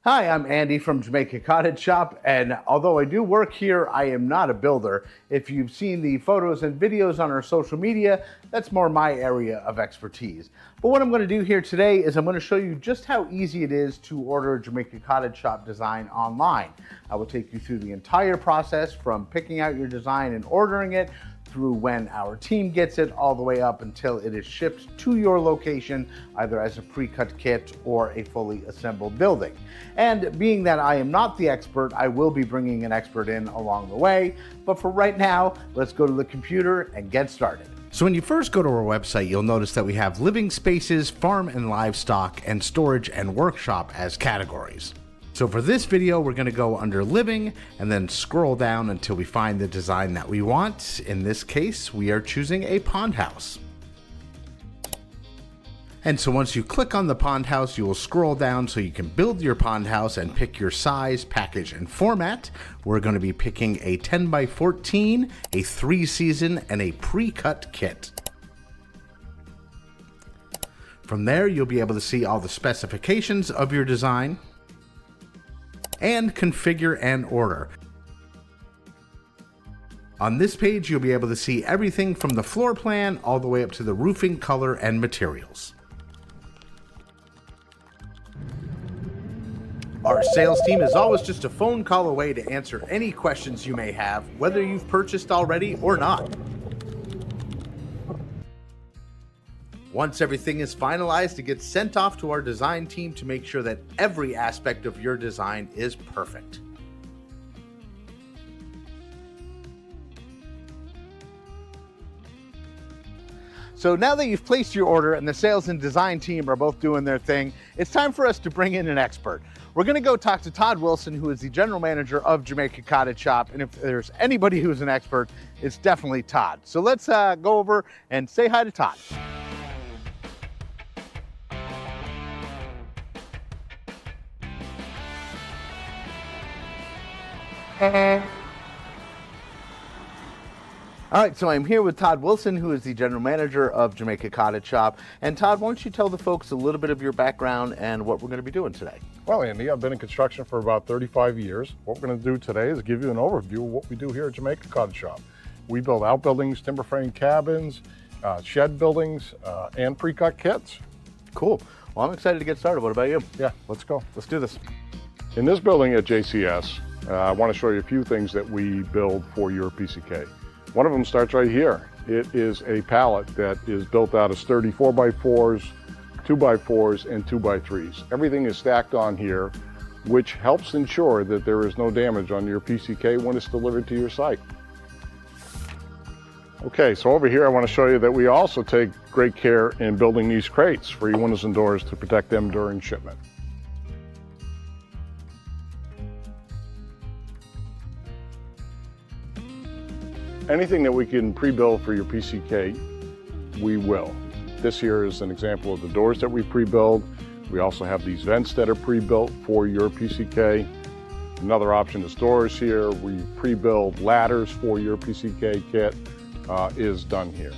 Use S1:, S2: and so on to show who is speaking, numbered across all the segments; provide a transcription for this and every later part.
S1: Hi, I'm Andy from Jamaica Cottage Shop, and although I do work here, I am not a builder. If you've seen the photos and videos on our social media, that's more my area of expertise. But what I'm going to do here today is I'm going to show you just how easy it is to order a Jamaica Cottage Shop design online. I will take you through the entire process from picking out your design and ordering it, through when our team gets it, all the way up until it is shipped to your location, either as a pre-cut kit or a fully assembled building. And being that I am not the expert, I will be bringing an expert in along the way. But for right now, let's go to the computer and get started. So when you first go to our website, you'll notice that we have living spaces, farm and livestock, and storage and workshop as categories. So for this video, we're going to go under living and then scroll down until we find the design that we want. In this case, we are choosing a pond house. And so once you click on the pond house, you will scroll down so you can build your pond house and pick your size, package, and format. We're going to be picking a 10 by 14, a 3-season, and a pre-cut kit. From there, you'll be able to see all the specifications of your design and configure and order. On this page, you'll be able to see everything from the floor plan all the way up to the roofing color and materials. Our sales team is always just a phone call away to answer any questions you may have, whether you've purchased already or not. Once everything is finalized, it gets sent off to our design team to make sure that every aspect of your design is perfect. So now that you've placed your order and the sales and design team are both doing their thing, it's time for us to bring in an expert. We're going to go talk to Todd Wilson, who is the general manager of Jamaica Cottage Shop. And if there's anybody who's an expert, it's definitely Todd. So let's go over and say hi to Todd. All right, so I'm here with Todd Wilson, who is the general manager of Jamaica Cottage Shop. And Todd, why don't you tell the folks a little bit of your background and what we're going to be doing today?
S2: Well, Andy, I've been in construction for about 35 years. What we're going to do today is give you an overview of what we do here at Jamaica Cottage Shop. We build outbuildings, timber frame cabins, shed buildings, and pre-cut kits.
S1: Cool. Well, I'm excited to get started. What about you?
S2: Yeah, let's go.
S1: Let's do this.
S2: In this building at JCS, I want to show you a few things that we build for your PCK. One of them starts right here. It is a pallet that is built out of sturdy 4x4s, 2x4s, and 2x3s. Everything is stacked on here, which helps ensure that there is no damage on your PCK when it's delivered to your site. Okay, so over here I want to show you that we also take great care in building these crates for your windows and doors to protect them during shipment. Anything that we can pre-build for your PCK, we will. This here is an example of the doors that we pre-build. We also have these vents that are pre-built for your PCK. Another option is doors here. We pre-build ladders for your PCK kit is done here.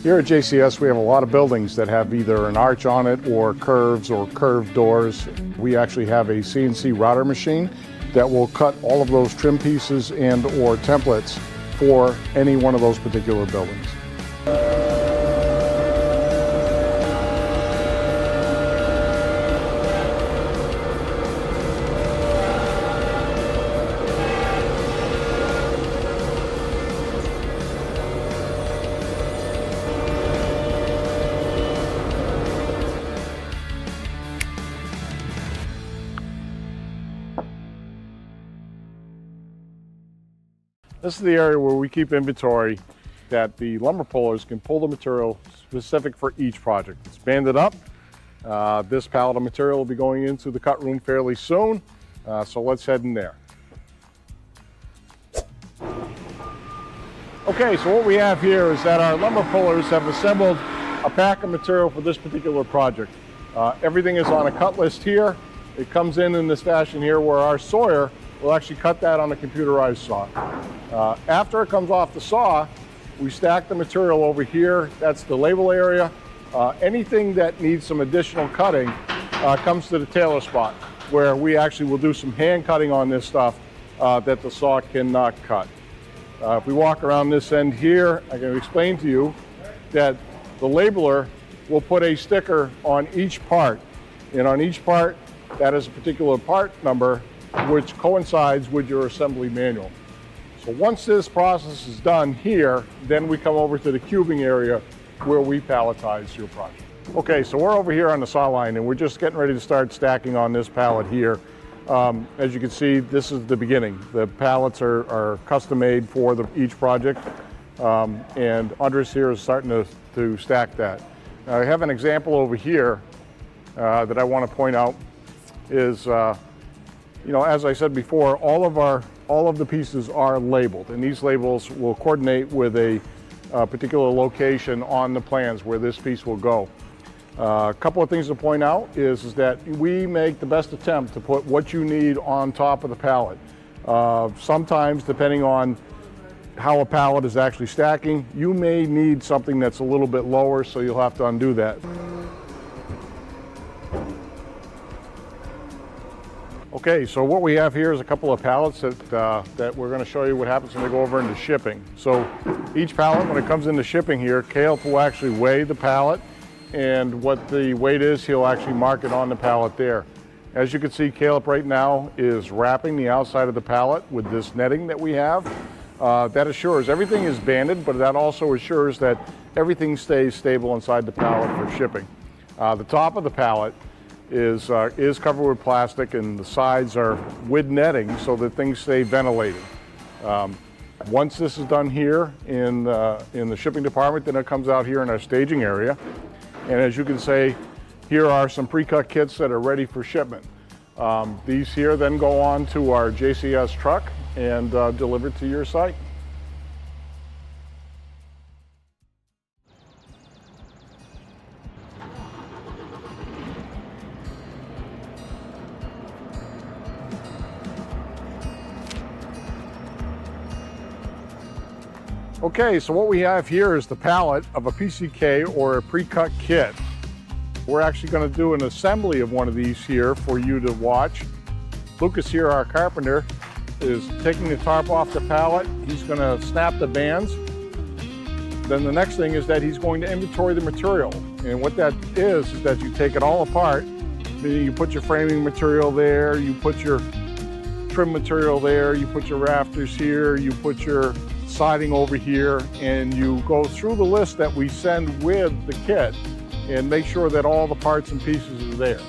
S2: Here at JCS, we have a lot of buildings that have either an arch on it or curves or curved doors. We actually have a CNC router machine that will cut all of those trim pieces and or templates for any one of those particular buildings. This is the area where we keep inventory that the lumber pullers can pull the material specific for each project. It's banded up. This pallet of material will be going into the cut room fairly soon, so let's head in there. Okay, so what we have here is that our lumber pullers have assembled a pack of material for this particular project. Everything is on a cut list here. It comes in this fashion here where our sawyer we'll actually cut that on a computerized saw. After it comes off the saw, we stack the material over here. That's the label area. Anything that needs some additional cutting comes to the tailor spot, where we actually will do some hand cutting on this stuff that the saw cannot cut. If we walk around this end here, I can explain to you that the labeler will put a sticker on each part, and on each part that is a particular part number which coincides with your assembly manual. So once this process is done here, then we come over to the cubing area where we palletize your project. Okay, so we're over here on the saw line and we're just getting ready to start stacking on this pallet here. As you can see, this is the beginning. The pallets are custom made for each project, and Andres here is starting to stack that. Now, I have an example over here that I want to point out is, you know, as I said before, all of the pieces are labeled, and these labels will coordinate with a particular location on the plans where this piece will go. A couple of things to point out is that we make the best attempt to put what you need on top of the pallet. Sometimes, depending on how a pallet is actually stacking, you may need something that's a little bit lower, so you'll have to undo that. Okay, so what we have here is a couple of pallets that we're going to show you what happens when they go over into shipping. So each pallet, when it comes into shipping here, Caleb will actually weigh the pallet, and what the weight is, he'll actually mark it on the pallet there. As you can see, Caleb right now is wrapping the outside of the pallet with this netting that we have. That assures everything is banded, but that also assures that everything stays stable inside the pallet for shipping. The top of the pallet is covered with plastic, and the sides are with netting so that things stay ventilated. Once this is done here in the shipping department, then it comes out here in our staging area. And as you can see, here are some pre-cut kits that are ready for shipment. These here then go on to our JCS truck and delivered to your site. Okay, so what we have here is the pallet of a PCK or a pre-cut kit. We're actually going to do an assembly of one of these here for you to watch. Lucas here, our carpenter, is taking the tarp off the pallet. He's going to snap the bands. Then the next thing is that he's going to inventory the material. And what that is that you take it all apart, meaning you put your framing material there, you put your trim material there, you put your rafters here, you put your siding over here, and you go through the list that we send with the kit and make sure that all the parts and pieces are there.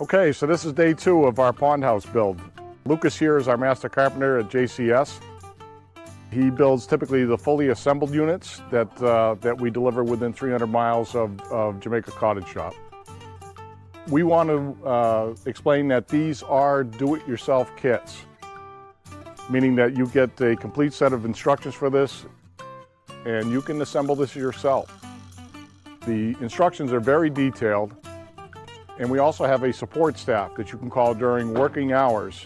S2: Okay, so this is day 2 of our pond house build. Lucas here is our master carpenter at JCS. He builds typically the fully assembled units that we deliver within 300 miles of Jamaica Cottage Shop. We want to explain that these are do-it-yourself kits, meaning that you get a complete set of instructions for this and you can assemble this yourself. The instructions are very detailed, and we also have a support staff that you can call during working hours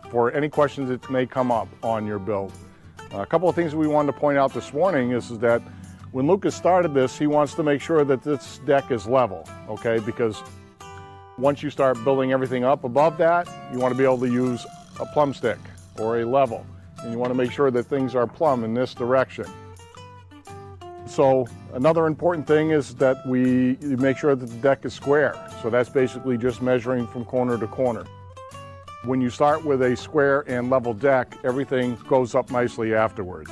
S2: for any questions that may come up on your build. A couple of things we wanted to point out this morning is that when Lucas started this, he wants to make sure that this deck is level, okay? Because once you start building everything up above that, you want to be able to use a plumb stick or a level. And you want to make sure that things are plumb in this direction. So another important thing is that we make sure that the deck is square. So that's basically just measuring from corner to corner. When you start with a square and level deck, everything goes up nicely afterwards.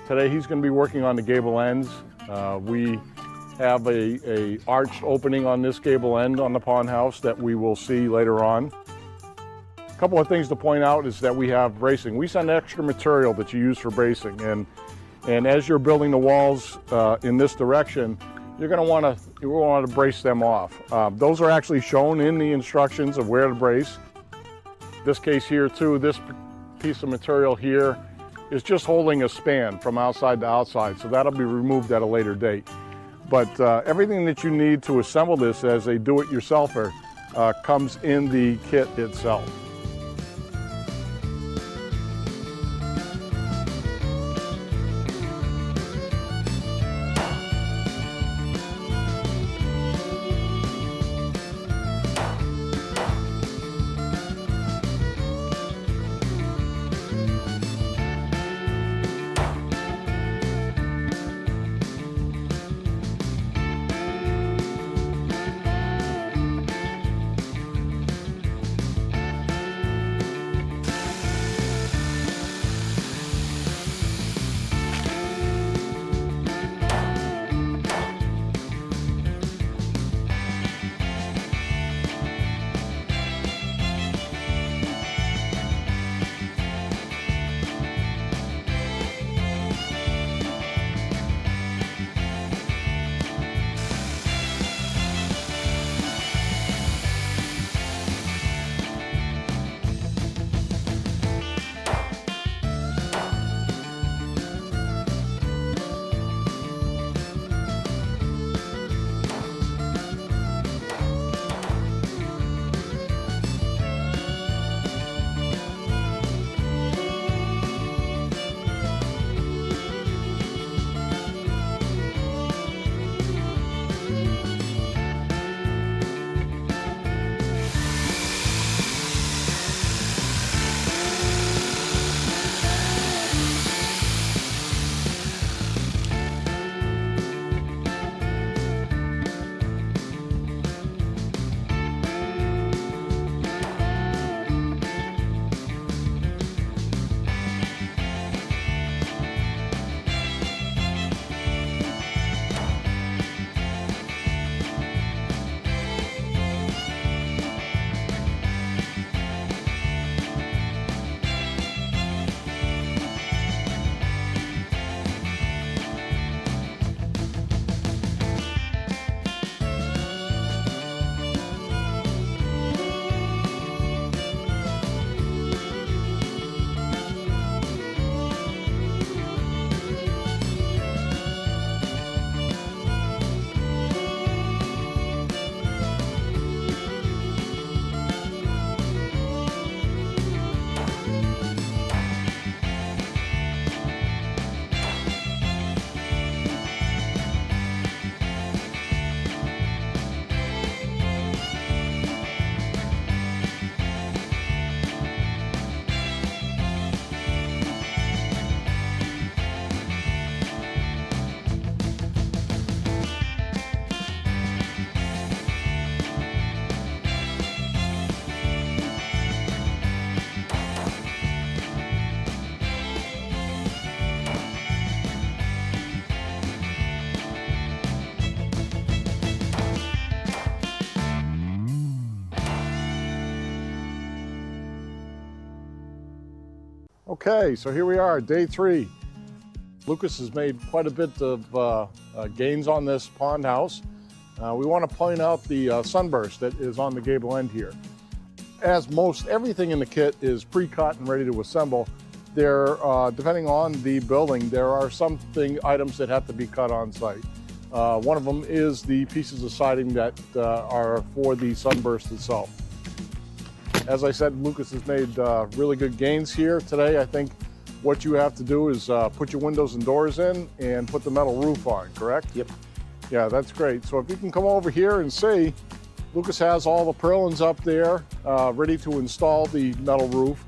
S2: Today he's going to be working on the gable ends. We have a arched opening on this gable end on the pond house that we will see later on. A couple of things to point out is that we have bracing. We send extra material that you use for bracing, and as you're building the walls in this direction, you're going to want to brace them off. Those are actually shown in the instructions of where to brace. This case here too, this piece of material here is just holding a span from outside to outside, so that'll be removed at a later date. But everything that you need to assemble this as a do-it-yourselfer comes in the kit itself. Okay, so here we are, day 3. Lucas has made quite a bit of gains on this pond house. We want to point out the sunburst that is on the gable end here. As most everything in the kit is pre-cut and ready to assemble, there, depending on the building, there are some items that have to be cut on site. One of them is the pieces of siding that are for the sunburst itself. As I said, Lucas has made really good gains here today. I think what you have to do is put your windows and doors in and put the metal roof on, correct?
S1: Yep.
S2: Yeah, that's great. So if you can come over here and see, Lucas has all the purlins up there ready to install the metal roof.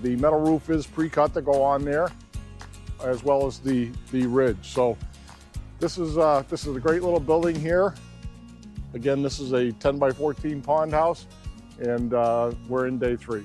S2: The metal roof is pre-cut to go on there, as well as the ridge. So this is a great little building here. Again, this is a 10 by 14 pond house, and we're in day 3.